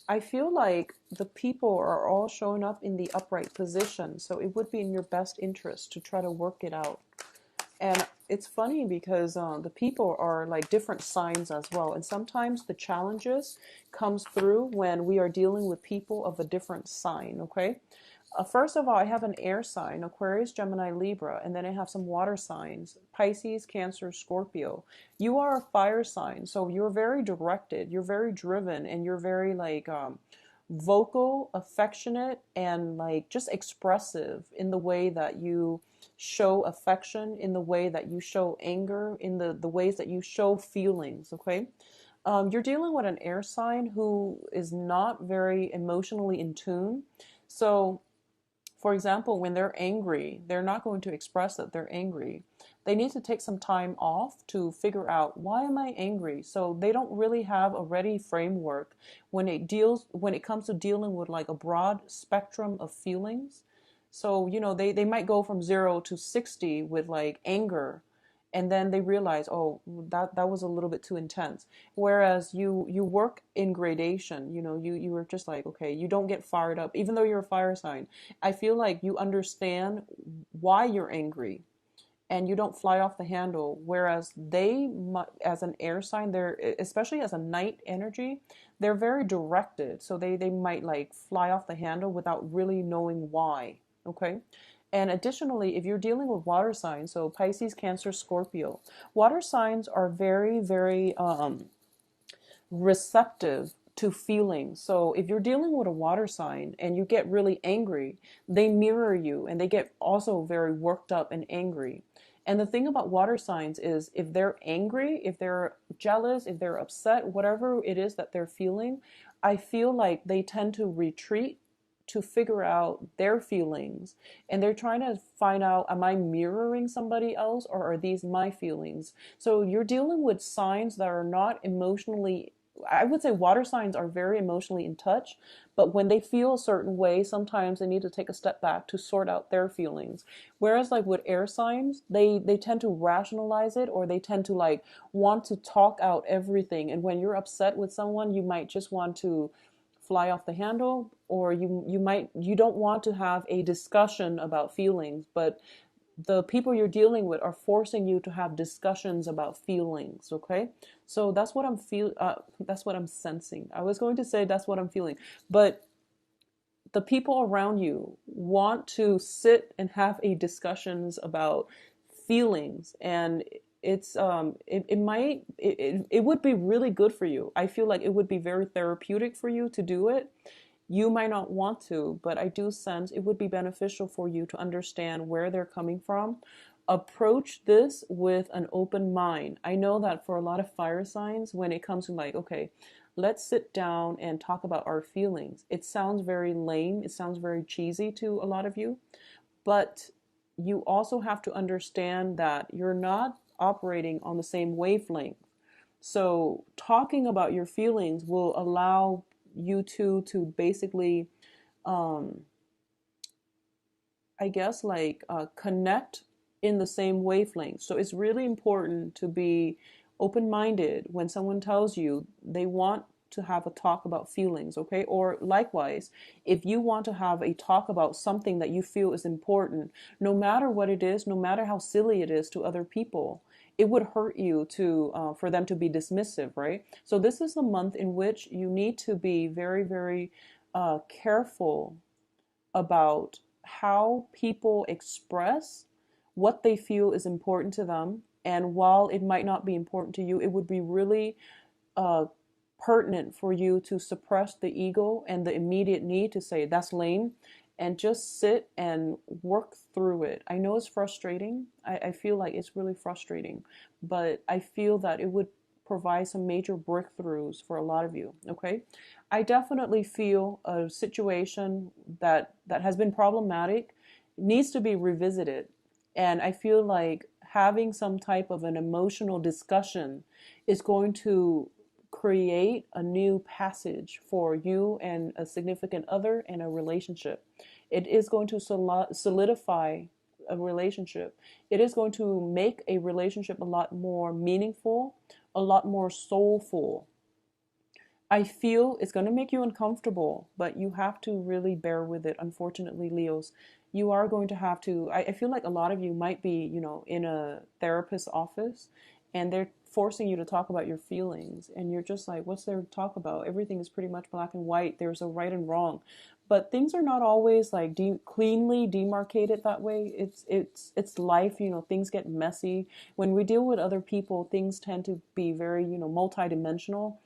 I feel like the people are all showing up in the upright position, so it would be in your best interest to try to work it out. And it's funny because the people are like different signs as well, and sometimes the challenges comes through when we are dealing with people of a different sign. Okay, first of all, I have an air sign, Aquarius, Gemini, Libra, and then I have some water signs, Pisces, Cancer, Scorpio. You are a fire sign, so you're very directed, you're very driven, and you're very like vocal, affectionate, and like just expressive in the way that you show affection, in the way that you show anger, in the ways that you show feelings, okay? You're dealing with an air sign who is not very emotionally in tune. So for example, when they're angry, they're not going to express that they're angry. They need to take some time off to figure out, why am I angry? So they don't really have a ready framework when it comes to dealing with like a broad spectrum of feelings. So, they might go from 0 to 60 with like anger, and then they realize, oh, that was a little bit too intense. Whereas you work in gradation. You were just like, okay, you don't get fired up even though you're a fire sign. I feel like you understand why you're angry and you don't fly off the handle. Whereas they, as an air sign, they're, especially as a night energy, they're very directed. So they might like fly off the handle without really knowing why. Okay. And additionally, if you're dealing with water signs, so Pisces, Cancer, Scorpio, water signs are very, very receptive to feelings. So if you're dealing with a water sign and you get really angry, they mirror you and they get also very worked up and angry. And the thing about water signs is, if they're angry, if they're jealous, if they're upset, whatever it is that they're feeling, I feel like they tend to retreat to figure out their feelings, and they're trying to find out, am I mirroring somebody else or are these my feelings? So you're dealing with signs that are not emotionally, I would say water signs are very emotionally in touch, but when they feel a certain way, sometimes they need to take a step back to sort out their feelings. Whereas like with air signs, they tend to rationalize it, or they tend to like want to talk out everything. And when you're upset with someone, you might just want to fly off the handle, or you don't want to have a discussion about feelings, but the people you're dealing with are forcing you to have discussions about feelings. Okay, so that's what I'm sensing. I was going to say that's what I'm feeling, but the people around you want to sit and have a discussions about feelings, and it would be really good for you. I feel like it would be very therapeutic for you to do it. You might not want to, but I do sense it would be beneficial for you to understand where they're coming from. Approach this with an open mind. I know that for a lot of fire signs, when it comes to like, okay, let's sit down and talk about our feelings, it sounds very lame, it sounds very cheesy to a lot of you, but you also have to understand that you're not operating on the same wavelength. So talking about your feelings will allow you to basically, um, I guess, like connect in the same wavelength. So it's really important to be open minded when someone tells you they want to have a talk about feelings, okay? Or likewise, if you want to have a talk about something that you feel is important, no matter what it is, no matter how silly it is to other people, it would hurt you to for them to be dismissive, right? So this is the month in which you need to be very, very careful about how people express what they feel is important to them. And while it might not be important to you, it would be really uh, pertinent for you to suppress the ego and the immediate need to say, that's lame, and just sit and work through it. I know it's frustrating. I feel like it's really frustrating, but I feel that it would provide some major breakthroughs for a lot of you. Okay, I definitely feel a situation that has been problematic needs to be revisited, and I feel like having some type of an emotional discussion is going to create a new passage for you and a significant other in a relationship. It is going to solidify a relationship. It is going to make a relationship a lot more meaningful, a lot more soulful. I feel it's going to make you uncomfortable, but you have to really bear with it. Unfortunately, Leos, you are going to have to. I feel like a lot of you might be, in a therapist's office and they're forcing you to talk about your feelings. And you're just like, what's there to talk about? Everything is pretty much black and white. There's a right and wrong. But things are not always like cleanly demarcated that way. It's life. Things get messy. When we deal with other people, things tend to be very, multidimensional,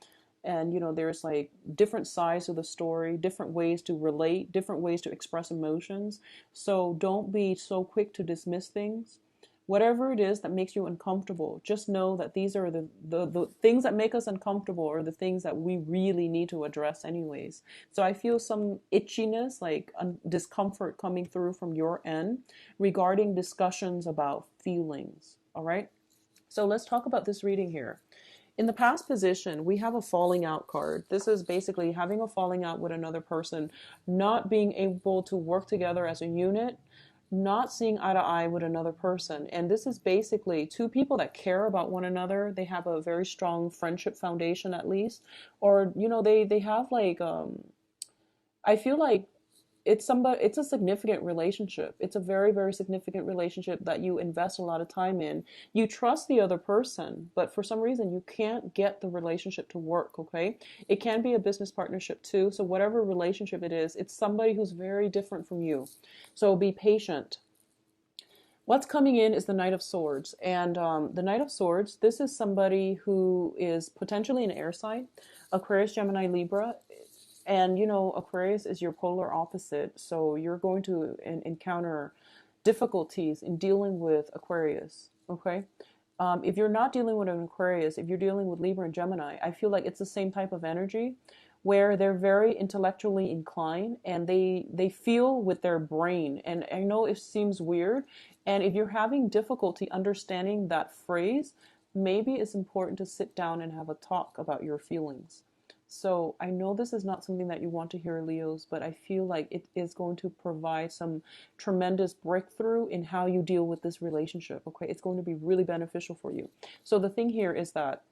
and there's like different sides of the story, different ways to relate, different ways to express emotions. So don't be so quick to dismiss things. Whatever it is that makes you uncomfortable, just know that these are the things that make us uncomfortable, or the things that we really need to address anyways. So I feel some itchiness, like discomfort coming through from your end regarding discussions about feelings. All right, so let's talk about this reading here. In the past position, we have a falling out card. This is basically having a falling out with another person, not being able to work together as a unit, not seeing eye to eye with another person. And this is basically two people that care about one another. They have a very strong friendship foundation, at least. Or, they have like, I feel like it's a significant relationship. It's a very, very significant relationship that you invest a lot of time in. You trust the other person, but for some reason you can't get the relationship to work. Okay, it can be a business partnership too. So whatever relationship it is, it's somebody who's very different from you. So be patient. What's coming in is the Knight of Swords. And the Knight of Swords, this is somebody who is potentially an air sign, Aquarius, Gemini, Libra. And Aquarius is your polar opposite. So you're going to encounter difficulties in dealing with Aquarius. Okay. If you're not dealing with an Aquarius, if you're dealing with Libra and Gemini, I feel like it's the same type of energy where they're very intellectually inclined and they feel with their brain. And I know it seems weird. And if you're having difficulty understanding that phrase, maybe it's important to sit down and have a talk about your feelings. So I know this is not something that you want to hear, Leos, but I feel like it is going to provide some tremendous breakthrough in how you deal with this relationship. Okay, it's going to be really beneficial for you. So the thing here is that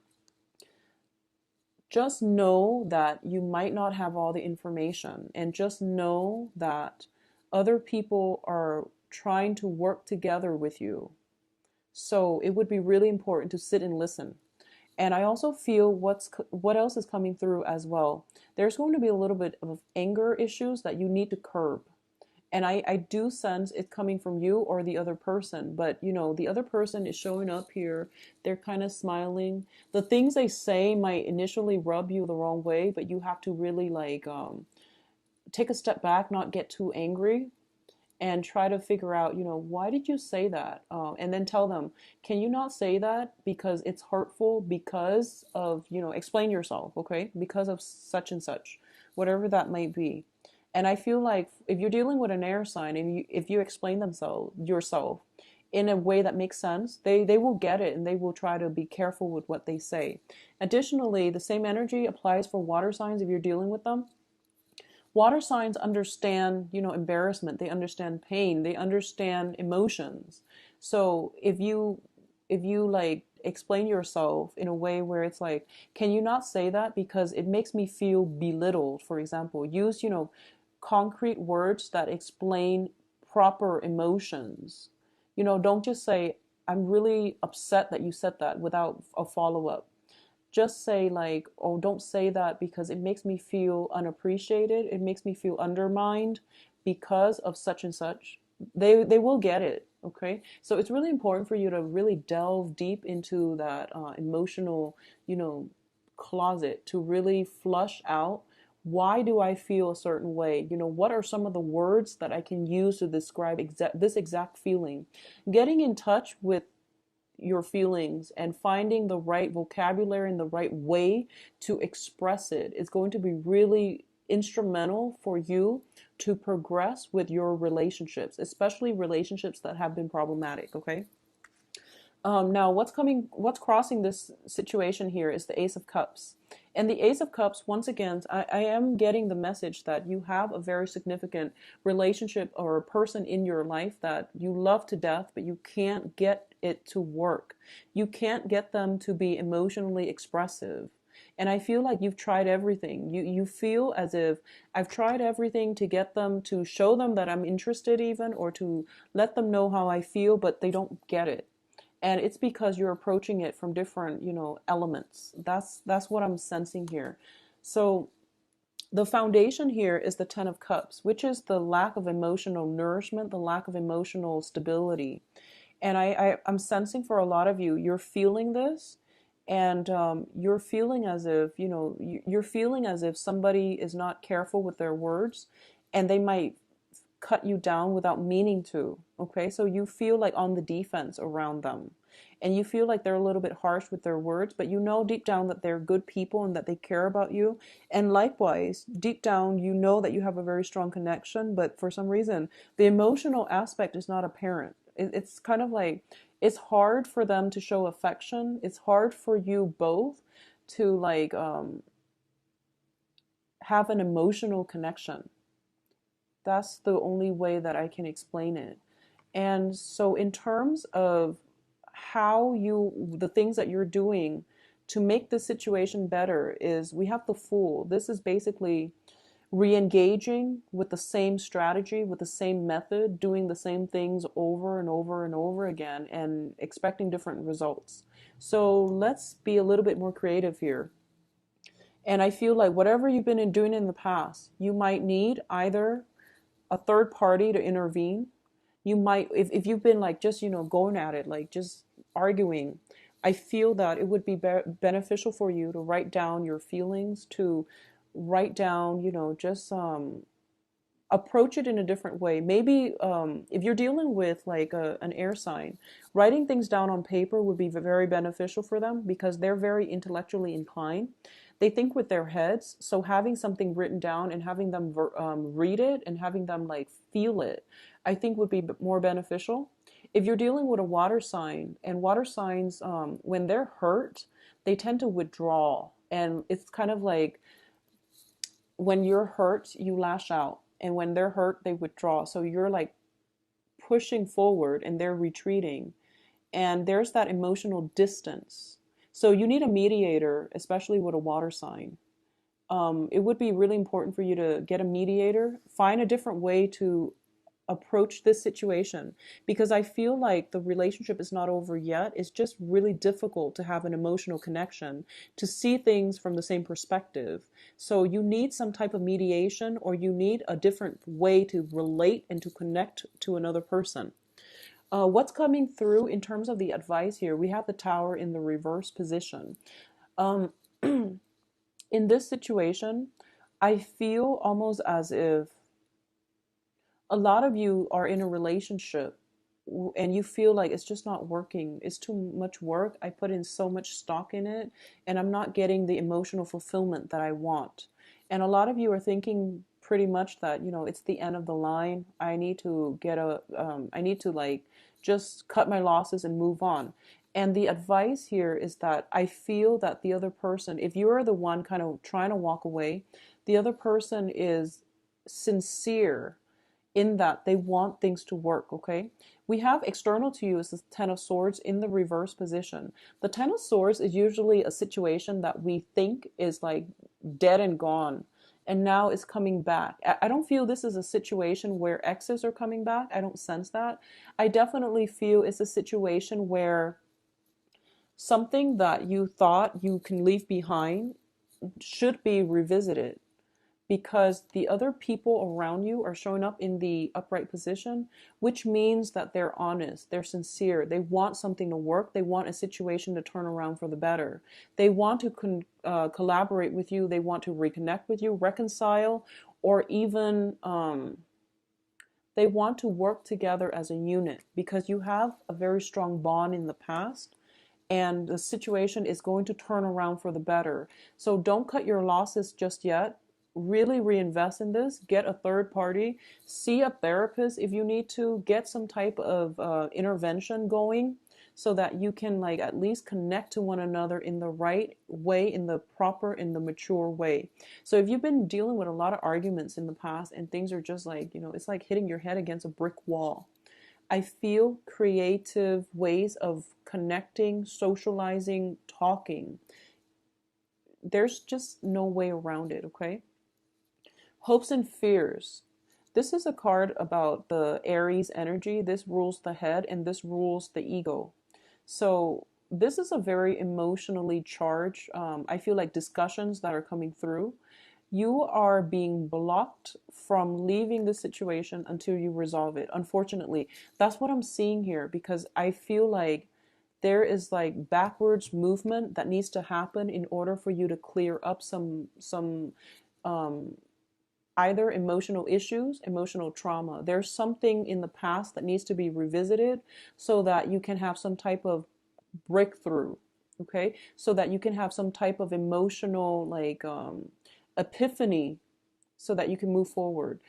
just know that you might not have all the information, and just know that other people are trying to work together with you. So it would be really important to sit and listen. And I also feel what else is coming through as well. There's going to be a little bit of anger issues that you need to curb. And I do sense it coming from you or the other person. But, the other person is showing up here. They're kind of smiling. The things they say might initially rub you the wrong way, but you have to really take a step back, not get too angry, and try to figure out, why did you say that? And then tell them, can you not say that because it's hurtful, because of, explain yourself, okay? Because of such and such, whatever that might be. And I feel like if you're dealing with an air sign and if you explain yourself in a way that makes sense, they will get it and they will try to be careful with what they say. Additionally, the same energy applies for water signs if you're dealing with them. Water signs understand, embarrassment. They understand pain. They understand emotions. So if you explain yourself in a way where it's like, can you not say that because it makes me feel belittled, for example. Use, concrete words that explain proper emotions. Don't just say, I'm really upset that you said that without a follow-up. Just say like, oh, don't say that because it makes me feel unappreciated. It makes me feel undermined because of such and such. They will get it. Okay. So it's really important for you to really delve deep into that emotional, closet, to really flush out, why do I feel a certain way? What are some of the words that I can use to describe this exact feeling? Getting in touch with your feelings and finding the right vocabulary and the right way to express it is going to be really instrumental for you to progress with your relationships, especially relationships that have been problematic. Okay. Now, what's crossing this situation here is the Ace of Cups. And the Ace of Cups, once again, I am getting the message that you have a very significant relationship or a person in your life that you love to death, but you can't get it to work. You can't get them to be emotionally expressive. And I feel like you've tried everything. You feel as if I've tried everything to get them, to show them that I'm interested even, or to let them know how I feel, but they don't get it. And it's because you're approaching it from different, elements. That's what I'm sensing here. So the foundation here is the Ten of Cups, which is the lack of emotional nourishment, the lack of emotional stability. And I'm sensing for a lot of you, you're feeling this, and you're feeling as if, you're feeling as if somebody is not careful with their words, and they might cut you down without meaning to. Okay, so you feel like on the defense around them, and you feel like they're a little bit harsh with their words, but you know deep down that they're good people and that they care about you. And likewise, deep down, you know that you have a very strong connection, but for some reason, the emotional aspect is not apparent. It's kind of like it's hard for them to show affection. It's hard for you both to like have an emotional connection. That's the only way that I can explain it. And so, in terms of the things that you're doing to make the situation better, is we have the Fool. This is basically re-engaging with the same strategy, with the same method, doing the same things over and over and over again, and expecting different results. So, let's be a little bit more creative here. And I feel like whatever you've been doing in the past, you might need either a third party to intervene. You might, if you've been like just, going at it, like just arguing, I feel that it would be beneficial for you to write down your feelings, to write down, just approach it in a different way. Maybe if you're dealing with like an air sign, writing things down on paper would be very beneficial for them because they're very intellectually inclined. They think with their heads. So having something written down and having them read it and having them like feel it, I think would be more beneficial. If you're dealing with a water sign, and water signs, when they're hurt, they tend to withdraw. And it's kind of like when you're hurt, you lash out. And when they're hurt, they withdraw. So you're like pushing forward and they're retreating. And there's that emotional distance. So you need a mediator, especially with a water sign. It would be really important for you to get a mediator, find a different way to approach this situation, because I feel like the relationship is not over yet. It's just really difficult to have an emotional connection, to see things from the same perspective. So you need some type of mediation, or you need a different way to relate and to connect to another person. What's coming through in terms of the advice here? We have the Tower in the reverse position. Um, in this situation, I feel almost as if a lot of you are in a relationship and you feel like it's just not working. It's too much work. I put in so much stock in it and I'm not getting the emotional fulfillment that I want. And a lot of you are thinking pretty much that, it's the end of the line. I need to I need to like just cut my losses and move on. And the advice here is that I feel that the other person, if you're the one kind of trying to walk away, the other person is sincere in that they want things to work, okay? We have external to you is the Ten of Swords in the reverse position. The Ten of Swords is usually a situation that we think is like dead and gone, and now it's coming back. I don't feel this is a situation where exes are coming back. I don't sense that. I definitely feel it's a situation where something that you thought you can leave behind should be revisited, because the other people around you are showing up in the upright position, which means that they're honest, they're sincere, they want something to work, they want a situation to turn around for the better. They want to collaborate with you, they want to reconnect with you, reconcile, or even they want to work together as a unit, because you have a very strong bond in the past and the situation is going to turn around for the better. So don't cut your losses just yet. Really reinvest in this. Get a third party. See a therapist if you need to. Get some type of intervention going so that you can like at least connect to one another in the right way, in the proper, in the mature way. So if you've been dealing with a lot of arguments in the past and things are just like, it's like hitting your head against a brick wall, I feel creative ways of connecting, socializing, talking, there's just no way around it, okay? Hopes and fears. This is a card about the Aries energy. This rules the head and this rules the ego. So this is a very emotionally charged, I feel like, discussions that are coming through. You are being blocked from leaving the situation until you resolve it. Unfortunately, that's what I'm seeing here, because I feel like there is like backwards movement that needs to happen in order for you to clear up some um, either emotional issues, emotional trauma. There's something in the past that needs to be revisited so that you can have some type of breakthrough, okay? So that you can have some type of emotional like epiphany so that you can move forward.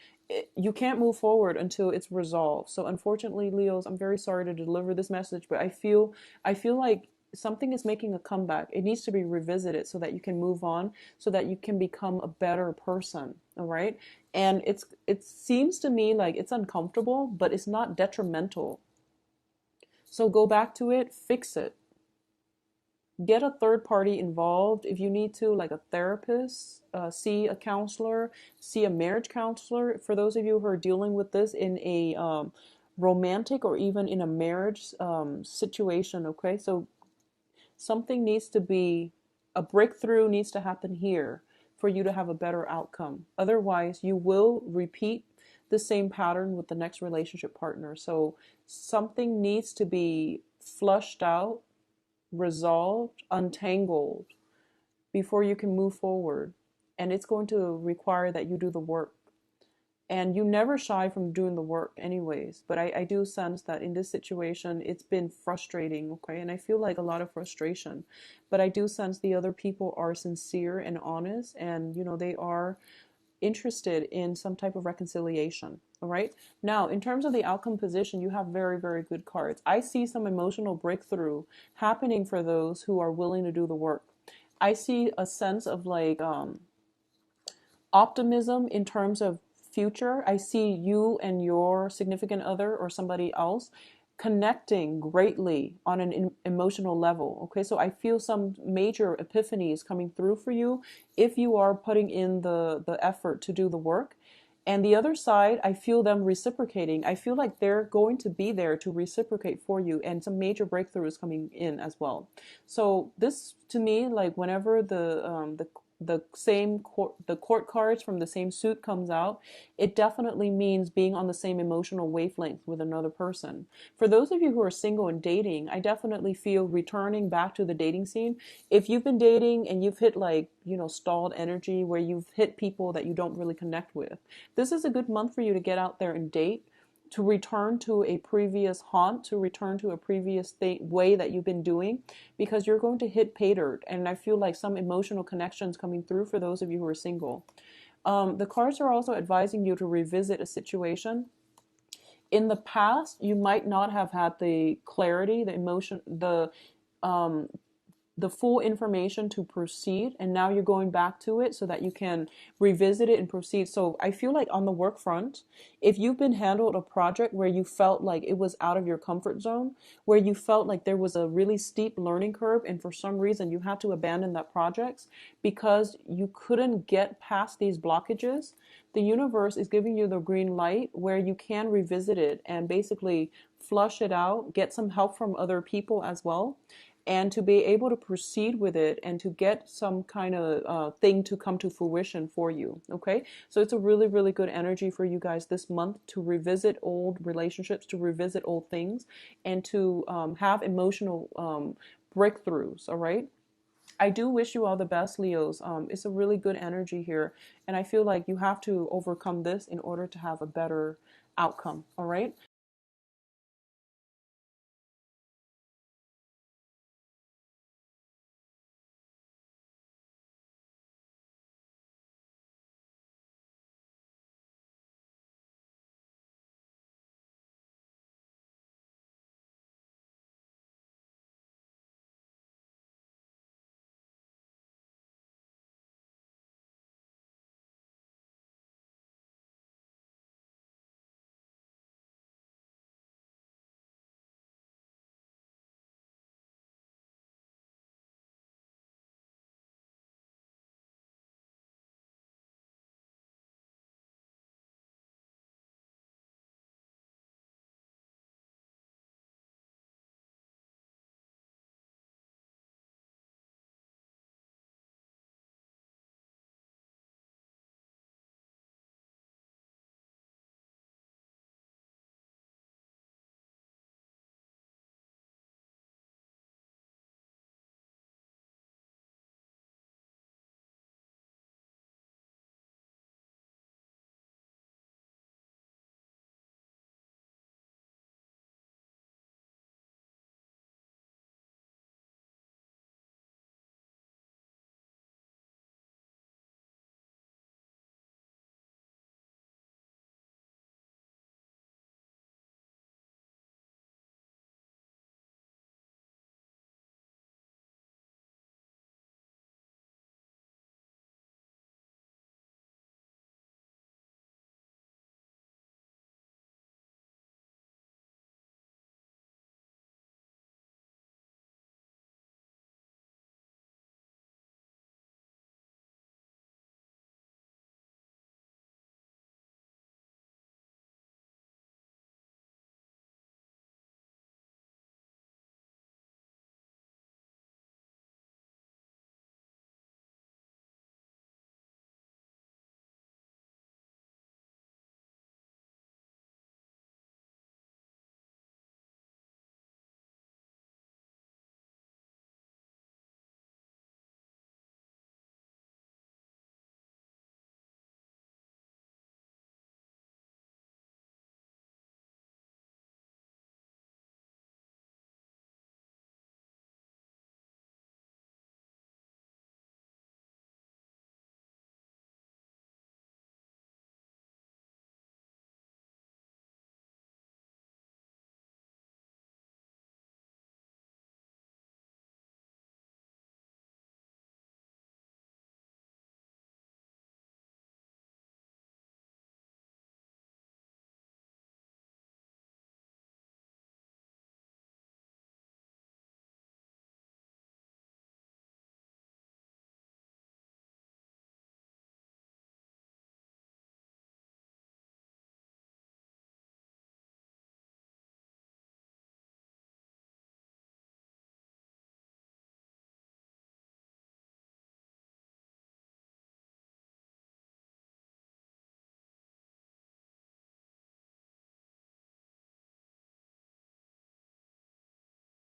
You can't move forward until it's resolved. So unfortunately, Leos, I'm very sorry to deliver this message, but I feel like something is making a comeback. It needs to be revisited so that you can move on, so that you can become a better person, all right? And it seems to me like it's uncomfortable, but it's not detrimental. So go back to it, fix it. Get a third party involved if you need to, like a therapist, see a counselor, see a marriage counselor. For those of you who are dealing with this in a romantic or even in a marriage situation, okay? So something needs to be, a breakthrough needs to happen here for you to have a better outcome. Otherwise, you will repeat the same pattern with the next relationship partner. So something needs to be flushed out, resolved, untangled before you can move forward. And it's going to require that you do the work. And you never shy from doing the work anyways. But I do sense that in this situation, it's been frustrating, okay? And I feel like a lot of frustration. But I do sense the other people are sincere and honest, and, they are interested in some type of reconciliation. All right. Now, in terms of the outcome position, you have very, very good cards. I see some emotional breakthrough happening for those who are willing to do the work. I see a sense of like optimism in terms of future. I see you and your significant other or somebody else connecting greatly on an emotional level. Okay, so I feel some major epiphanies coming through for you if you are putting in the effort to do the work. And the other side, I feel them reciprocating. I feel like they're going to be there to reciprocate for you, and some major breakthroughs coming in as well. So this, to me, like whenever the same court cards from the same suit comes out, it definitely means being on the same emotional wavelength with another person. For those of you who are single and dating, I definitely feel returning back to the dating scene. If you've been dating and you've hit like, stalled energy where you've hit people that you don't really connect with, this is a good month for you to get out there and date, to return to a previous haunt, to return to a previous way that you've been doing, because you're going to hit pay dirt. And I feel like some emotional connections coming through for those of you who are single. The cards are also advising you to revisit a situation. In the past, you might not have had the clarity, the emotion, um, the full information to proceed, and now you're going back to it so that you can revisit it and proceed. So I feel like on the work front, if you've been handled a project where you felt like it was out of your comfort zone, where you felt like there was a really steep learning curve, and for some reason you had to abandon that project because you couldn't get past these blockages, the universe is giving you the green light where you can revisit it and basically flush it out, get some help from other people as well, and to be able to proceed with it and to get some kind of thing to come to fruition for you. Okay, so it's a really, really good energy for you guys this month to revisit old relationships, to revisit old things, and to have emotional breakthroughs. All right, I do wish you all the best, Leos. It's a really good energy here, and I feel like you have to overcome this in order to have a better outcome. All right,